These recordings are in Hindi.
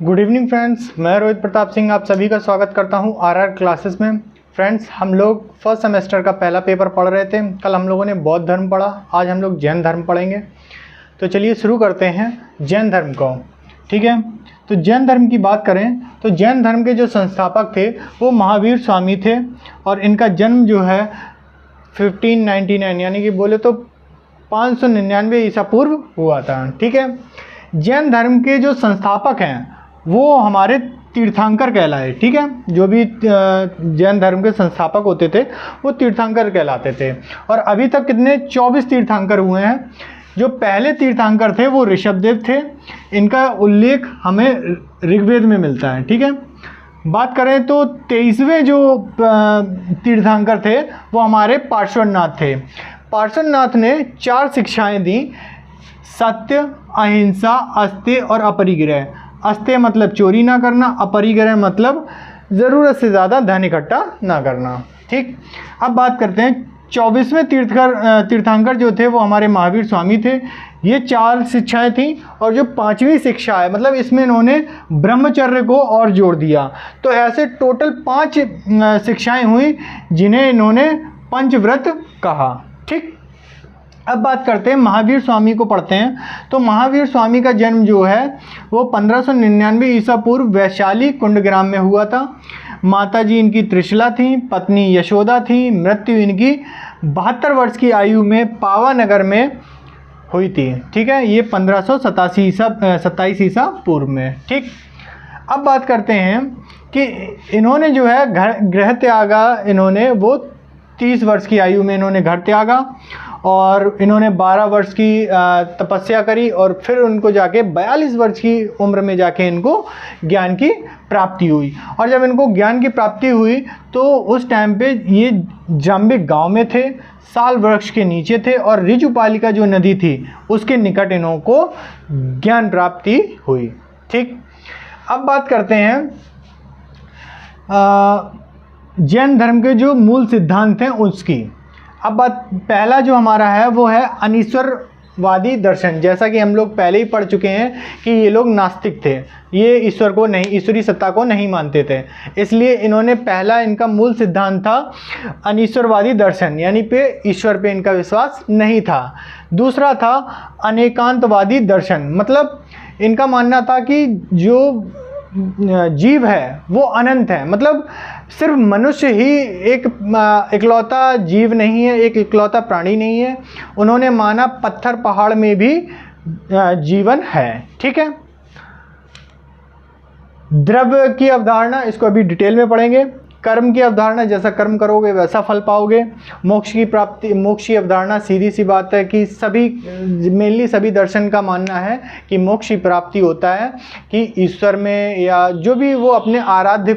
गुड इवनिंग फ्रेंड्स, मैं रोहित प्रताप सिंह आप सभी का स्वागत करता हूं आरआर क्लासेस में। फ्रेंड्स, हम लोग फर्स्ट सेमेस्टर का पहला पेपर पढ़ रहे थे। कल हम लोगों ने बौद्ध धर्म पढ़ा, आज हम लोग जैन धर्म पढ़ेंगे। तो चलिए शुरू करते हैं जैन धर्म को। ठीक है, तो जैन धर्म की बात करें तो जैन धर्म के जो संस्थापक थे वो महावीर स्वामी थे और इनका जन्म जो है 1599 यानी कि बोले तो 599 ईसा पूर्व हुआ था। ठीक है, जैन धर्म के जो संस्थापक हैं वो हमारे तीर्थंकर कहलाए। ठीक है, जो भी जैन धर्म के संस्थापक होते थे वो तीर्थंकर कहलाते थे। और अभी तक कितने 24 तीर्थंकर हुए हैं। जो पहले तीर्थंकर थे वो ऋषभदेव थे, इनका उल्लेख हमें ऋग्वेद में मिलता है। ठीक है, बात करें तो 23वें जो तीर्थंकर थे वो हमारे पार्श्वनाथ थे। पार्श्वनाथ ने 4 शिक्षाएं दी: सत्य, अहिंसा, अस्तेय और अपरिग्रह। अस्तेय मतलब चोरी ना करना, अपरिग्रह मतलब ज़रूरत से ज़्यादा धन इकट्ठा ना करना। ठीक, अब बात करते हैं 24वें तीर्थंकर जो थे वो हमारे महावीर स्वामी थे। ये 4 शिक्षाएं थी और जो 5वीं शिक्षा है मतलब इसमें इन्होंने ब्रह्मचर्य को और जोड़ दिया। तो ऐसे टोटल 5 शिक्षाएं हुई जिन्हें इन्होंने पंचव्रत कहा। ठीक, अब बात करते हैं महावीर स्वामी को पढ़ते हैं। तो महावीर स्वामी का जन्म जो है वो 1599 ईसा पूर्व वैशाली कुंडग्राम में हुआ था। माता जी इनकी त्रिशला थी, पत्नी यशोदा थी। मृत्यु इनकी 72 वर्ष की आयु में पावानगर में हुई थी। ठीक है, ये 1527 ईसा पूर्व में। ठीक, अब बात करते हैं कि इन्होंने जो है गृह त्यागा। इन्होंने वो 30 वर्ष की आयु में इन्होंने घर त्यागा और इन्होंने 12 वर्ष की तपस्या करी और फिर उनको जाके 42 वर्ष की उम्र में जाके इनको ज्ञान की प्राप्ति हुई। और जब इनको ज्ञान की प्राप्ति हुई तो उस टाइम पे ये जाम्बिक गांव में थे, साल वृक्ष के नीचे थे और ऋजुपालिका जो नदी थी उसके निकट इनको ज्ञान प्राप्ति हुई। ठीक, अब बात करते हैं जैन धर्म के जो मूल सिद्धांत हैं उसकी। अब बात पहला जो हमारा है वो है अनीश्वरवादी दर्शन। जैसा कि हम लोग पहले ही पढ़ चुके हैं कि ये लोग नास्तिक थे, ये ईश्वर को नहीं, ईश्वरी सत्ता को नहीं मानते थे। इसलिए इन्होंने पहला इनका मूल सिद्धांत था अनीश्वरवादी दर्शन, यानी पे ईश्वर पे इनका विश्वास नहीं था। दूसरा था अनेकांतवादी दर्शन, मतलब इनका मानना था कि जो जीव है वो अनंत है, मतलब सिर्फ मनुष्य ही एक इकलौता जीव नहीं है, एक इकलौता प्राणी नहीं है। उन्होंने माना पत्थर पहाड़ में भी जीवन है। ठीक है, द्रव्य की अवधारणा, इसको अभी डिटेल में पढ़ेंगे। कर्म की अवधारणा, जैसा कर्म करोगे वैसा फल पाओगे। मोक्ष की प्राप्ति, मोक्ष की अवधारणा सीधी सी बात है कि मेनली सभी दर्शन का मानना है कि मोक्ष की प्राप्ति होता है कि ईश्वर में या जो भी वो अपने आराध्य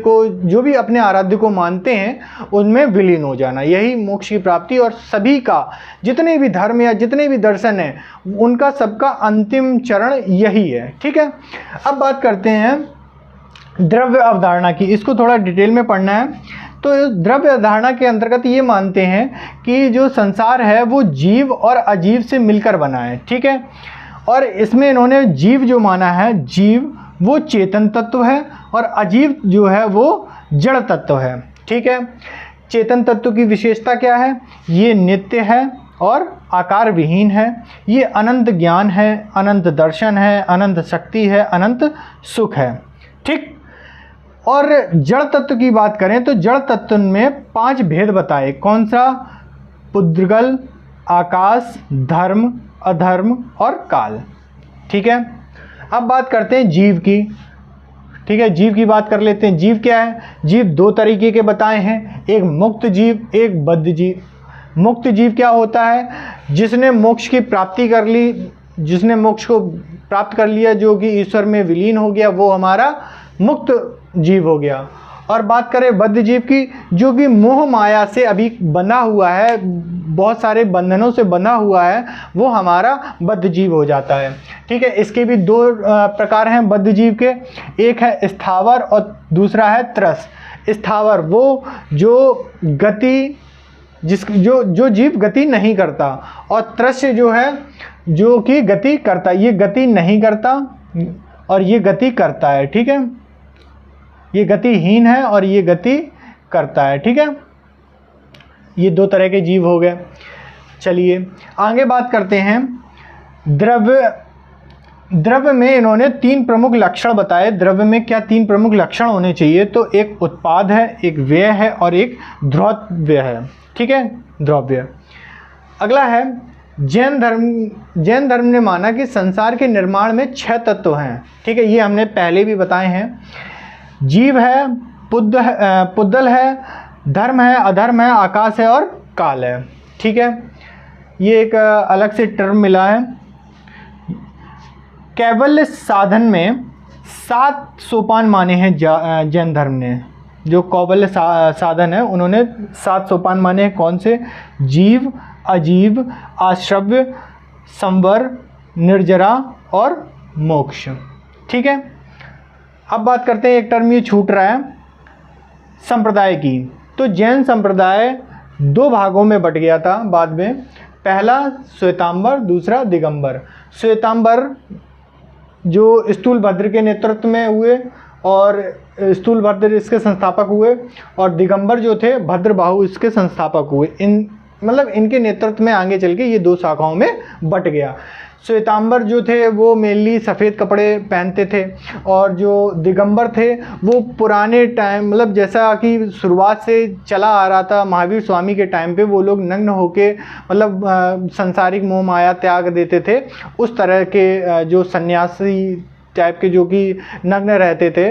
को मानते हैं उनमें विलीन हो जाना, यही मोक्ष की प्राप्ति। और सभी का जितने भी धर्म या जितने भी दर्शन हैं उनका सबका अंतिम चरण यही है। ठीक है, अब बात करते हैं द्रव्य अवधारणा की। इसको थोड़ा डिटेल में पढ़ना है। तो द्रव्य अवधारणा के अंतर्गत ये मानते हैं कि जो संसार है वो जीव और अजीव से मिलकर बना है। ठीक है, और इसमें इन्होंने जीव जो माना है, जीव वो चेतन तत्व है और अजीव जो है वो जड़ तत्व है। ठीक है, चेतन तत्व की विशेषता क्या है? ये नित्य है और आकार विहीन है। ये अनंत ज्ञान है, अनंत दर्शन है, अनंत शक्ति है, अनंत सुख है। ठीक, और जड़ तत्व की बात करें तो जड़ तत्व में 5 भेद बताए। कौन सा? पुद्गल, आकाश, धर्म, अधर्म और काल। ठीक है, अब बात करते हैं जीव की। ठीक है, जीव की बात कर लेते हैं। जीव क्या है? जीव 2 तरीके के बताए हैं, एक मुक्त जीव, एक बद्ध जीव। मुक्त जीव क्या होता है? जिसने मोक्ष की प्राप्ति कर ली, जिसने मोक्ष को प्राप्त कर लिया, जो कि ईश्वर में विलीन हो गया, वो हमारा मुक्त जीव हो गया। और बात करें बद्ध जीव की, जो कि मोह माया से अभी बंधा हुआ है, बहुत सारे बंधनों से बंधा हुआ है, वो हमारा बद्ध जीव हो जाता है। ठीक है, इसके भी 2 प्रकार हैं बद्ध जीव के। एक है स्थावर और दूसरा है त्रस। स्थावर वो जो गति जो जीव गति नहीं करता, और त्रस्य जो है जो कि गति करता, ये गति नहीं करता, और ये गति करता है, ठीक है। ये गतिहीन है और ये गति करता है, ठीक है। ये दो तरह के जीव हो गए। चलिए आगे बात करते हैं। द्रव्य में इन्होंने 3 प्रमुख लक्षण बताए। द्रव्य में क्या 3 प्रमुख लक्षण होने चाहिए? तो एक उत्पाद है, एक व्यय है और एक द्रव्य है, ठीक है, द्रव्य। अगला है जैन धर्म ने माना कि संसार के निर्माण में 6 तत्व हैं, ठीक है। ये हमने पहले भी बताए हैं। जीव है, पुद्गल है, धर्म है, अधर्म है, आकाश है और काल है, ठीक है। ये एक अलग से टर्म मिला है। कैवल्य साधन में 7 सोपान माने हैं जैन धर्म ने। जो कैवल्य साधन है उन्होंने 7 सोपान माने हैं। कौन से? जीव, अजीव, आश्रव्य, संवर, निर्जरा और मोक्ष, ठीक है। अब बात करते हैं, एक टर्म ये छूट रहा है, संप्रदाय की। तो जैन संप्रदाय 2 भागों में बट गया था बाद में। पहला श्वेतांबर, दूसरा दिगंबर। श्वेतांबर जो स्थूलभद्र के नेतृत्व में हुए और स्थूलभद्र इसके संस्थापक हुए, और दिगंबर जो थे भद्रबाहु इसके संस्थापक हुए। इनके नेतृत्व में आगे चल के ये 2 शाखाओं में बट गया। श्वेतांबर जो थे वो मेनली सफ़ेद कपड़े पहनते थे, और जो दिगंबर थे वो पुराने टाइम, मतलब जैसा कि शुरुआत से चला आ रहा था महावीर स्वामी के टाइम पे, वो लोग नग्न होके मतलब संसारिक मोह माया त्याग देते थे। उस तरह के जो सन्यासी टाइप के जो कि नग्न रहते थे,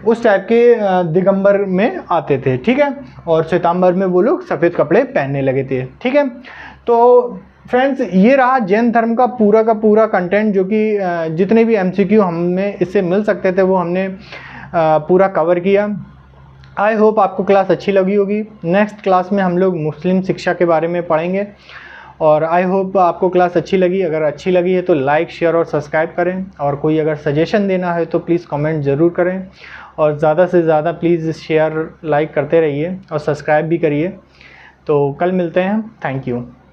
उस टाइप के दिगंबर में आते थे, ठीक है। और श्वेतांबर में वो लोग सफ़ेद कपड़े पहनने लगे थे, ठीक है। तो फ्रेंड्स ये रहा जैन धर्म का पूरा कंटेंट, जो कि जितने भी MCQ हमें इससे मिल सकते थे वो हमने पूरा कवर किया। आई होप आपको क्लास अच्छी लगी होगी। नेक्स्ट क्लास में हम लोग मुस्लिम शिक्षा के बारे में पढ़ेंगे, और आई होप आपको क्लास अच्छी लगी। अगर अच्छी लगी है तो लाइक, शेयर और सब्सक्राइब करें, और कोई अगर सजेशन देना है तो प्लीज़ कमेंट ज़रूर करें, और ज़्यादा से ज़्यादा प्लीज़ शेयर, लाइक करते रहिए और सब्सक्राइब भी करिए। तो कल मिलते हैं। Thank you.